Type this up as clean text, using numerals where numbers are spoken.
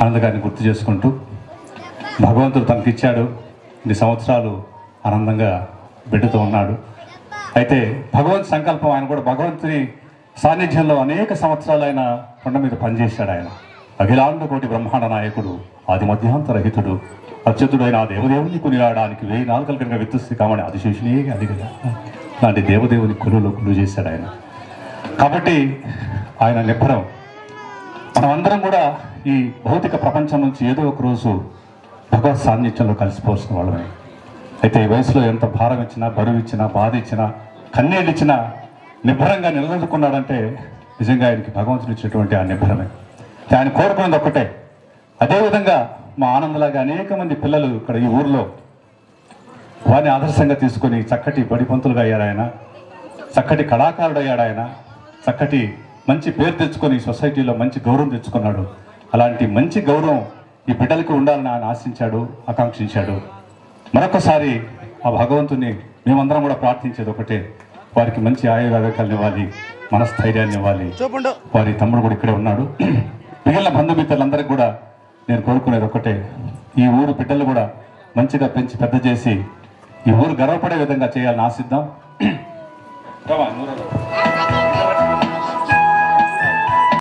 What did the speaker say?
ఆనంద్ గారిని గుర్తు చేసుకుంటూ భగవంతుడు తనకిచ్చాడు, ఇన్ని సంవత్సరాలు ఆనందంగా బిడ్డతో ఉన్నాడు. అయితే భగవంతు సంకల్పం, ఆయన కూడా భగవంతుని సాన్నిధ్యంలో అనేక సంవత్సరాలు ఆయన కొండ మీద పనిచేశాడు. ఆయన అఖిలాండ కోటి బ్రహ్మాండ నాయకుడు, ఆది మధ్యాంతరహితుడు, అత్యుతుడైన ఆ దేవదేవుని కొనియాడడానికి 1000 నాలుకలు కనుక విత్తుస్తే కామని ఆదిశేషునే అది కదా లాంటి దేవదేవుని కొలువు చేశాడు ఆయన. కాబట్టి ఆయన నిబ్బరం. మనమందరం కూడా ఈ భౌతిక ప్రపంచం నుంచి ఏదో ఒక రోజు భగవత్ సాన్నిధ్యంలో కలిసిపోవాల్సిన వాళ్ళమే. అయితే ఈ వయసులో ఎంత భారం ఇచ్చినా, బరువు ఇచ్చినా, బాధ ఇచ్చినా, కన్నీళ్ళు ఇచ్చినా నిబ్బరంగా నిలదొక్కున్నాడంటే నిజంగా ఆయనకి భగవంతుడు ఇచ్చినటువంటి ఆ నిబ్బరమే. ఆయన కోరుకున్నది ఒక్కటే. అదేవిధంగా మా ఆనందలాగా అనేక మంది పిల్లలు ఇక్కడ ఈ ఊర్లో వారిని ఆదర్శంగా తీసుకొని చక్కటి బడిపంతులుగా అయ్యాడు ఆయన, చక్కటి కళాకారుడు అయ్యాడు ఆయన, చక్కటి మంచి పేరు తెచ్చుకొని సొసైటీలో మంచి గౌరవం తెచ్చుకున్నాడు. అలాంటి మంచి గౌరవం ఈ బిడ్డలకి ఉండాలని ఆయన ఆశించాడు, ఆకాంక్షించాడు. మరొకసారి ఆ భగవంతుని మేమందరం కూడా ప్రార్థించేది ఒకటే, వారికి మంచి ఆయుర్వేదాలను ఇవ్వాలి, మనస్థైర్యాన్ని ఇవ్వాలి. వారి తమ్ముడు కూడా ఇక్కడే ఉన్నాడు. మిగిలిన బంధుమిత్రులందరికీ కూడా నేను కోరుకునేది ఒకటే, ఈ ఊరు బిడ్డలు కూడా మంచిగా పెంచి పెద్ద చేసి ఈ ఊరు గర్వపడే విధంగా చేయాలని ఆశిద్దాం.